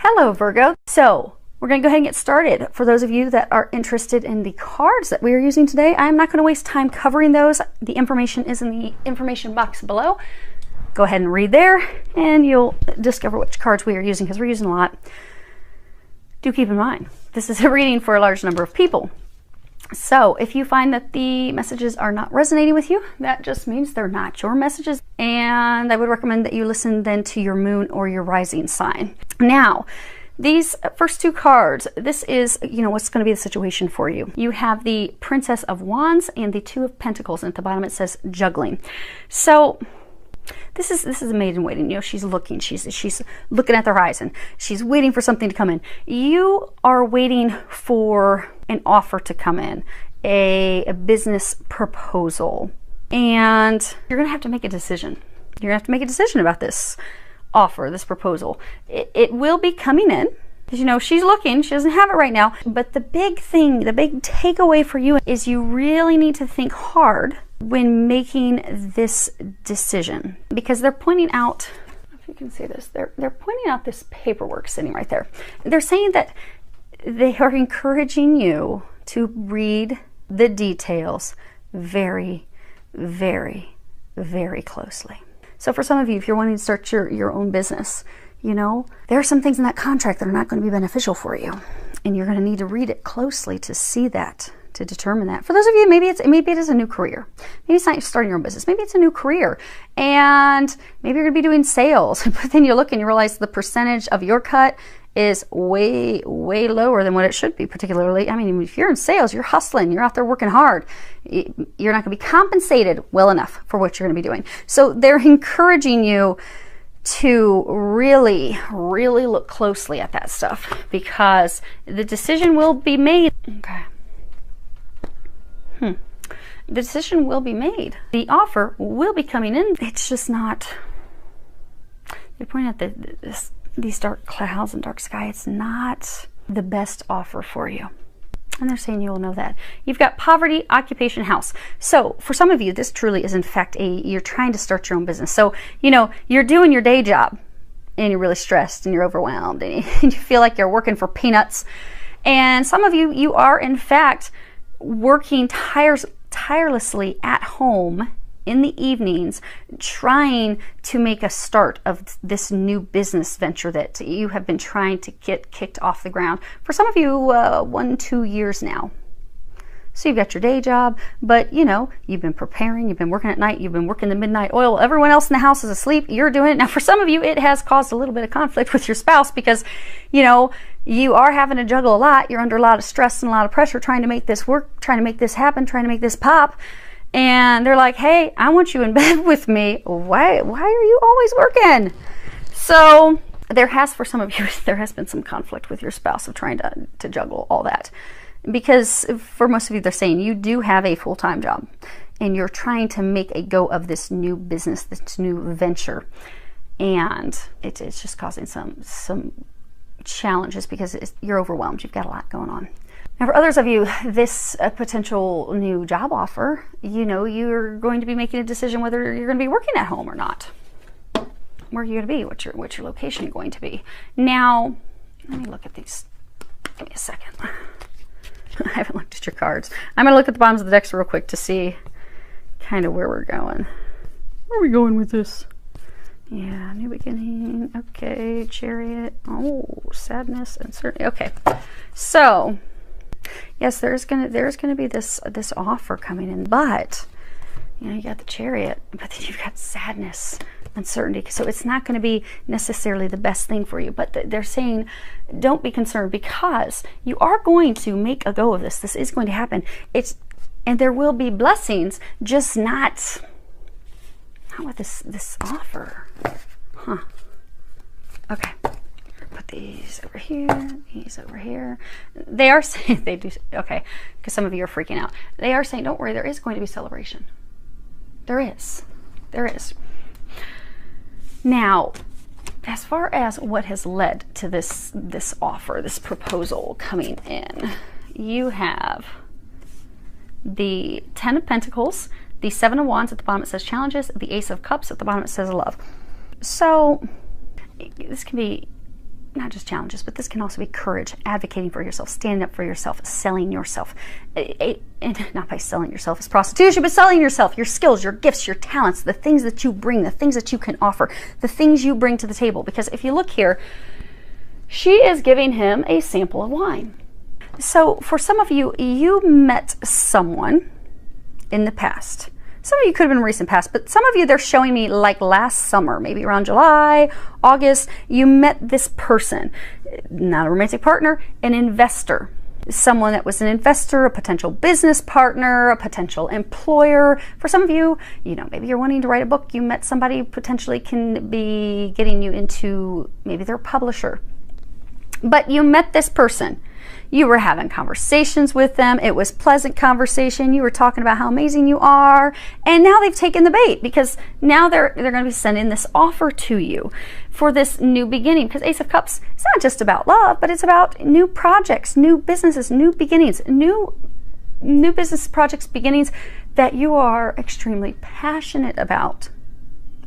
Hello, Virgo. So we're going to go ahead and get started. For those of you that are interested in the cards that we are using today, I'm not going to waste time covering those. The information is in the information box below. Go ahead and read there and you'll discover which cards we are using because we're using a lot. Do keep in mind, this is a reading for a large number of people. So if you find that the messages are not resonating with you, that just means they're not your messages. And I would recommend that you listen then to your moon or your rising sign. Now, these first two cards, this is, what's going to be the situation for you. You have the Princess of Wands and the Two of Pentacles, and at the bottom it says Juggling. So this is a maiden waiting. She's looking. She's looking at the horizon. She's waiting for something to come in. You are waiting for an offer to come in, a business proposal, and you're gonna have to make a decision. You're gonna have to make a decision about this offer, this proposal. It will be coming in. She's looking. She doesn't have it right now. But the big thing, the big takeaway for you is you really need to think hard when making this decision, because they're pointing out, I don't know if you can see this, they're pointing out this paperwork sitting right there. They're saying that they are encouraging you to read the details very, very, very closely. So for some of you, if you're wanting to start your own business, there are some things in that contract that are not going to be beneficial for you. And you're going to need to read it closely to see that, to determine that. For those of you, maybe it is a new career. Maybe it's not starting your own business. Maybe it's a new career. And maybe you're going to be doing sales. But then you look and you realize the percentage of your cut is way, way lower than what it should be, particularly. I mean, if you're in sales, you're hustling, you're out there working hard. You're not going to be compensated well enough for what you're going to be doing. So they're encouraging you to really, really look closely at that stuff, because the decision will be made. Okay. The decision will be made. The offer will be coming in. It's just not, they're pointing at these dark clouds and dark sky. It's not the best offer for you. And they're saying you will know that. You've got poverty, occupation, house. So for some of you, this truly is in fact you're trying to start your own business. So, you're doing your day job and you're really stressed and you're overwhelmed and you feel like you're working for peanuts. And some of you, you are in fact working tirelessly at home in the evenings, trying to make a start of this new business venture that you have been trying to get kicked off the ground for some of you 1-2 years now. So you've got your day job, but you've been preparing, you've been working at night, you've been working the midnight oil. Everyone else in the house is asleep. You're doing it. Now for some of you, it has caused a little bit of conflict with your spouse because, you are having to juggle a lot. You're under a lot of stress and a lot of pressure trying to make this work, trying to make this happen, trying to make this pop. And they're like, hey, I want you in bed with me. Why are you always working? So for some of you, there has been some conflict with your spouse of trying to juggle all that. Because for most of you, they're saying you do have a full-time job and you're trying to make a go of this new business, this new venture. And it's just causing some challenges because you're overwhelmed. You've got a lot going on. Now, for others of you, this potential new job offer, you're going to be making a decision whether you're going to be working at home or not. Where are you going to be? What's your location going to be? Now, let me look at these. Give me a second. I haven't looked at your cards. I'm going to look at the bottoms of the decks real quick to see kind of where we're going. Where are we going with this? Yeah, new beginning. Okay, Chariot. Oh, sadness, uncertainty. Okay, so yes, there's gonna be this offer coming in, but you got the Chariot, but then you've got sadness, uncertainty. So it's not going to be necessarily the best thing for you. But they're saying, don't be concerned because you are going to make a go of this. This is going to happen. And there will be blessings, just not with this offer. Huh. Okay. Put these over here, these over here. They are saying, they do, okay, because some of you are freaking out. They are saying, don't worry, there is going to be celebration. There is. Now, as far as what has led to this offer, this proposal coming in, you have the Ten of Pentacles, the Seven of Wands. At the bottom it says challenges, the Ace of Cups. At the bottom it says love. So this can be not just challenges, but this can also be courage, advocating for yourself, standing up for yourself, selling yourself. And not by selling yourself as prostitution, but selling yourself, your skills, your gifts, your talents, the things that you bring, the things that you can offer, the things you bring to the table. Because if you look here, she is giving him a sample of wine. So for some of you, you met someone in the past. Some of you could have been recent past, but some of you, they're showing me like last summer, maybe around July, August, you met this person, not a romantic partner, an investor, someone that was an investor, a potential business partner, a potential employer. For some of you, you know, maybe you're wanting to write a book, you met somebody who potentially can be getting you into, maybe they're a publisher. But you met this person. You were having conversations with them. It was pleasant conversation. You were talking about how amazing you are. And now they've taken the bait, because now they're going to be sending this offer to you for this new beginning. Because Ace of Cups, it's not just about love, but it's about new projects, new businesses, new beginnings, new business projects, beginnings that you are extremely passionate about,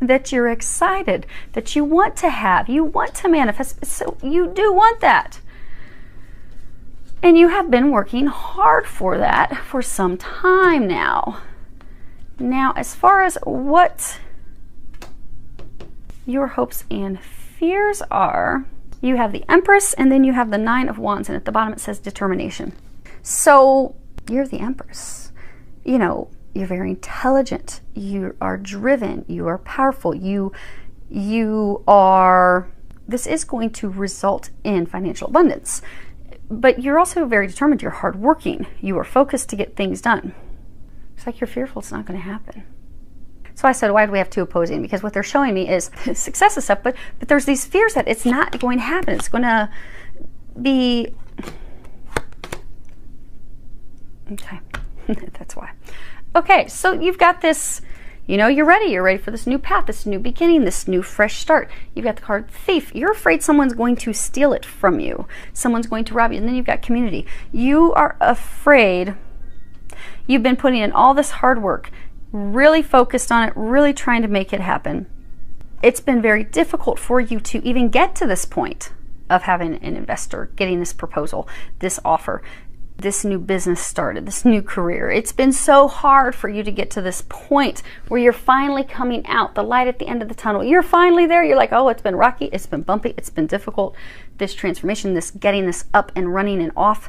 that you're excited, that you want to have, you want to manifest. So you do want that. And you have been working hard for that for some time now. Now, as far as what your hopes and fears are, you have the Empress, and then you have the Nine of Wands, and at the bottom it says determination. So you're the Empress. You know, you're very intelligent. You are driven. You are powerful. You are, this is going to result in financial abundance. But you're also very determined. You're hardworking. You are focused to get things done. It's like you're fearful it's not going to happen. So I said, why do we have two opposing? Because what they're showing me is success and stuff, but there's these fears that it's not going to happen. It's going to be... Okay, that's why. Okay, so you've got this... You know, you're ready for this new path, this new beginning, this new fresh start. You've got the card Thief. You're afraid someone's going to steal it from you. Someone's going to rob you. And then you've got Community. You are afraid. You've been putting in all this hard work, really focused on it, really trying to make it happen. It's been very difficult for you to even get to this point of having an investor, getting this proposal, this offer, this new business started, this new career. It's been so hard for you to get to this point where you're finally coming out, the light at the end of the tunnel. You're finally there. You're like, oh, it's been rocky, it's been bumpy, it's been difficult. This transformation, this getting this up and running and off.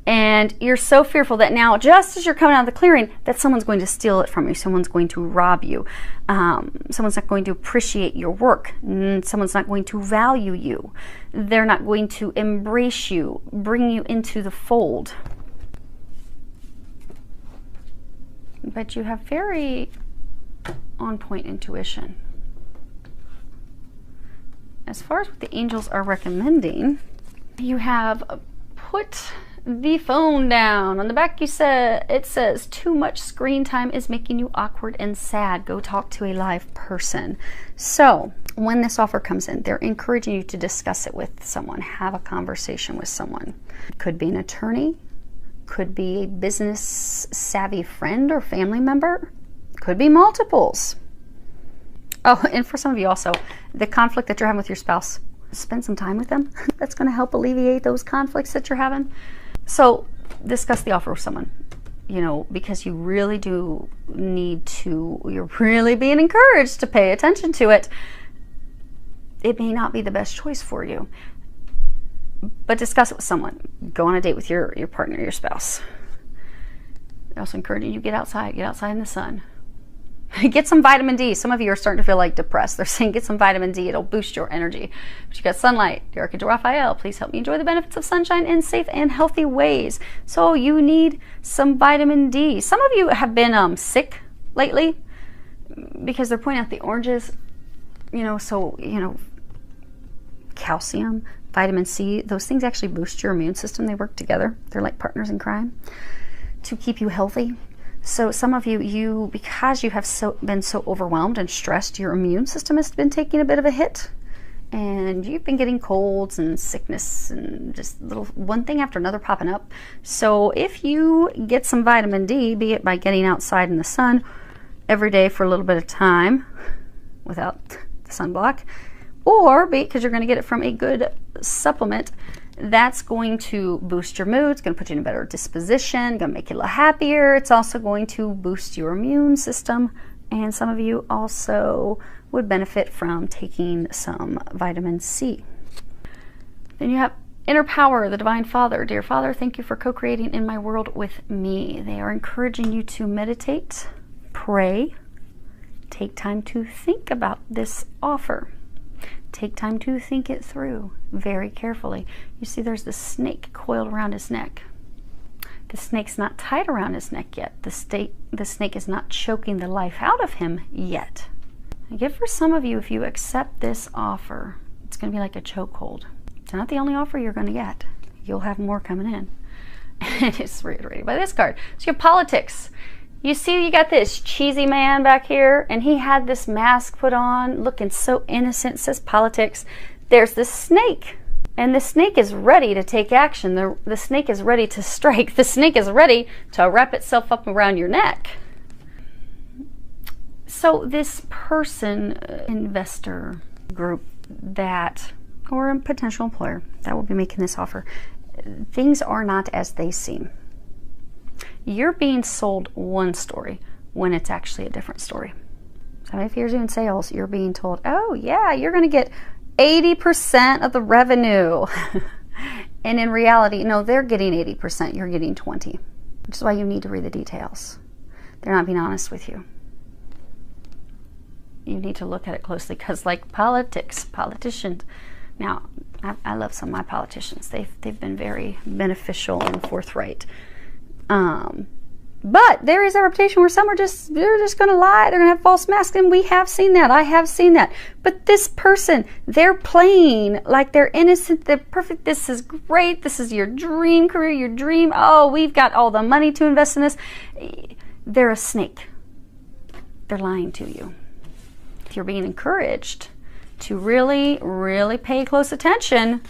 And you're so fearful that now, just as you're coming out of the clearing, that someone's going to steal it from you. Someone's going to rob you. Someone's not going to appreciate your work. Someone's not going to value you. They're not going to embrace you, bring you into the fold. But you have very on-point intuition. As far as what the angels are recommending, you have put the phone down. On the back it says, too much screen time is making you awkward and sad. Go talk to a live person. So when this offer comes in, they're encouraging you to discuss it with someone, have a conversation with someone. It could be an attorney, could be a business savvy friend or family member, could be multiples. Oh, and for some of you also, the conflict that you're having with your spouse, spend some time with them. That's going to help alleviate those conflicts that you're having. So discuss the offer with someone, you know, because you really do need to, you're really being encouraged to pay attention to it. It may not be the best choice for you, but discuss it with someone. Go on a date with your partner, your spouse. They're also encouraging you, get outside in the sun. Get some vitamin D. Some of you are starting to feel like depressed. They're saying get some vitamin D. It'll boost your energy. But you got sunlight. Dear Archangel Raphael, please help me enjoy the benefits of sunshine in safe and healthy ways. So you need some vitamin D. Some of you have been sick lately because they're pointing out the oranges. You know, so, you know, calcium, vitamin C, those things actually boost your immune system. They work together. They're like partners in crime to keep you healthy. So some of you, because you have been so overwhelmed and stressed, your immune system has been taking a bit of a hit. And you've been getting colds and sickness and just little one thing after another popping up. So if you get some vitamin D, be it by getting outside in the sun every day for a little bit of time without the sunblock, or be it because you're going to get it from a good supplement that's going to boost your mood. It's going to put you in a better disposition, going to make you a little happier. It's also going to boost your immune system. And some of you also would benefit from taking some vitamin C. Then you have Inner Power, the Divine Father. Dear Father, thank you for co-creating in my world with me. They are encouraging you to meditate, pray, take time to think about this offer. Take time to think it through very carefully. You see there's this snake coiled around his neck. The snake's not tied around his neck yet. The snake is not choking the life out of him yet. I get for some of you, if you accept this offer, it's going to be like a chokehold. It's not the only offer you're going to get. You'll have more coming in. And it's reiterated by this card. So your politics. You see you got this cheesy man back here, and he had this mask put on, looking so innocent. It says politics. There's this snake. And the snake is ready to take action. The snake is ready to strike. The snake is ready to wrap itself up around your neck. So this person, investor group that, or a potential employer that will be making this offer, things are not as they seem. You're being sold one story when it's actually a different story. So if you're doing sales, you're being told, oh yeah, you're going to get 80% of the revenue. And in reality, no, they're getting 80%, you're getting 20%, which is why you need to read the details. They're not being honest with you. You need to look at it closely, because like politicians, now I love some of my politicians. They've been very beneficial and forthright. But there is a reputation where some are they're just going to lie. They're going to have false masks, and we have seen that. I have seen that. But this person, they're playing like they're innocent. They're perfect. This is great. This is your dream career, your dream. Oh, we've got all the money to invest in this. They're a snake. They're lying to you. If you're being encouraged to really, really pay close attention,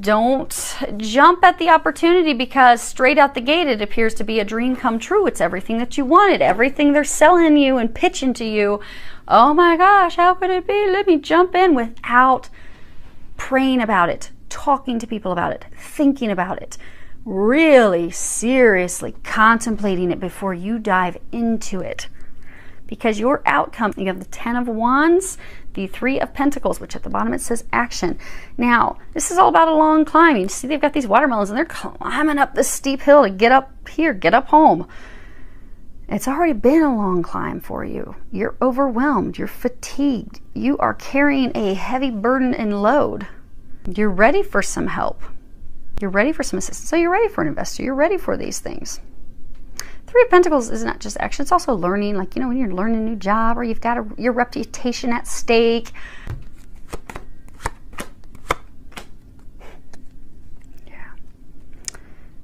don't jump at the opportunity, because straight out the gate it appears to be a dream come true. It's everything that you wanted, everything they're selling you and pitching to you. Oh my gosh, how could it be? Let me jump in, without praying about it, talking to people about it, thinking about it, really seriously contemplating it before you dive into it. Because your outcome, you have the 10 of Wands, the 3 of Pentacles, which at the bottom it says action. Now, this is all about a long climb. You see they've got these watermelons, and they're climbing up this steep hill to get up here, get up home. It's already been a long climb for you. You're overwhelmed. You're fatigued. You are carrying a heavy burden and load. You're ready for some help. You're ready for some assistance. So you're ready for an investor. You're ready for these things. 3 of Pentacles is not just action, it's also learning, like, you know, when you're learning a new job, or you've got your reputation at stake. Yeah.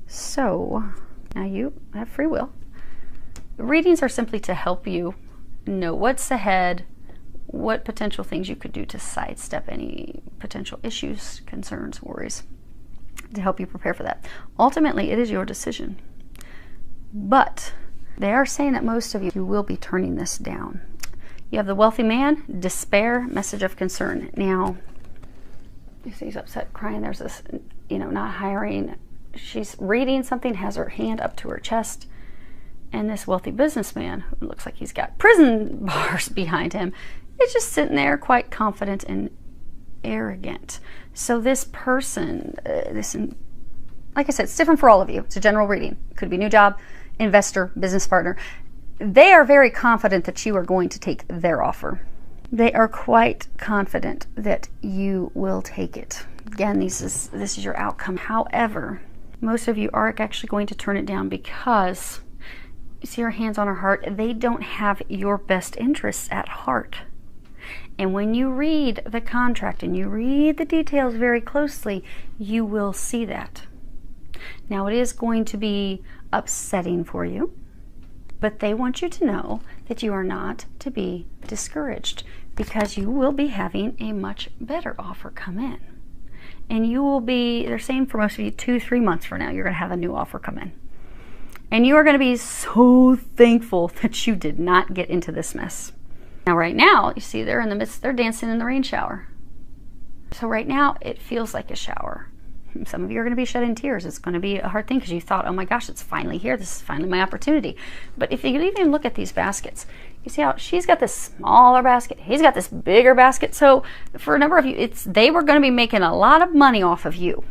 So, now you have free will. Readings are simply to help you know what's ahead, what potential things you could do to sidestep any potential issues, concerns, worries, to help you prepare for that. Ultimately, it is your decision. But they are saying that most of you will be turning this down. You have the wealthy man, despair, message of concern. Now, you see he's upset, crying. There's this, you know, not hiring. She's reading something, has her hand up to her chest. And this wealthy businessman, who looks like he's got prison bars behind him, is just sitting there quite confident and arrogant. So this person, like I said, it's different for all of you. It's a general reading. It could be new job, investor, business partner. They are very confident that you are going to take their offer. They are quite confident that you will take it. Again, this is your outcome. However, most of you are actually going to turn it down, because you see her hands on her heart. They don't have your best interests at heart. And when you read the contract and you read the details very closely, you will see that. Now, it is going to be upsetting for you, but they want you to know that you are not to be discouraged, because you will be having a much better offer come in. And you will be, they're saying for most of you, 2-3 months from now, you're going to have a new offer come in. And you are going to be so thankful that you did not get into this mess. Now, right now, you see they're in the midst, they're dancing in the rain shower. So right now, it feels like a shower. Some of you are going to be shedding tears. It's going to be a hard thing because you thought, oh my gosh, it's finally here. This is finally my opportunity. But if you even look at these baskets, you see how she's got this smaller basket, he's got this bigger basket. So for a number of you, they were going to be making a lot of money off of you.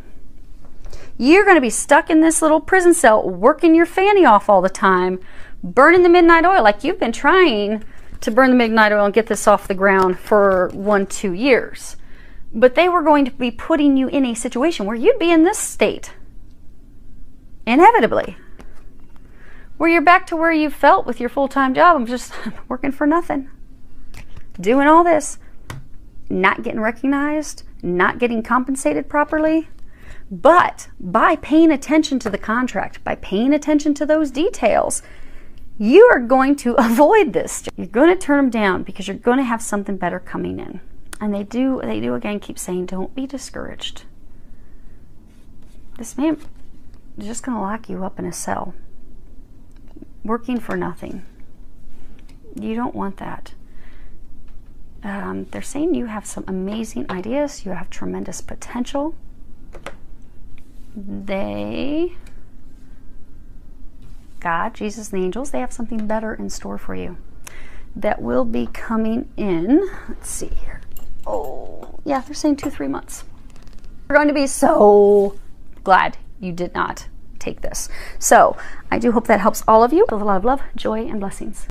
You're going to be stuck in this little prison cell, working your fanny off all the time, burning the midnight oil. Like you've been trying to burn the midnight oil and get this off the ground for 1-2 years. But they were going to be putting you in a situation where you'd be in this state, inevitably, where you're back to where you felt with your full-time job. I'm just working for nothing, doing all this, not getting recognized, not getting compensated properly. But by paying attention to the contract, by paying attention to those details, you are going to avoid this. You're going to turn them down because you're going to have something better coming in. And they do again keep saying, don't be discouraged. This man is just going to lock you up in a cell, working for nothing. You don't want that. They're saying you have some amazing ideas. You have tremendous potential. God, Jesus, and the angels, they have something better in store for you that will be coming in. Let's see here. Oh, yeah, they're saying 2-3 months. You're going to be so glad you did not take this. So I do hope that helps all of you. With a lot of love, joy, and blessings.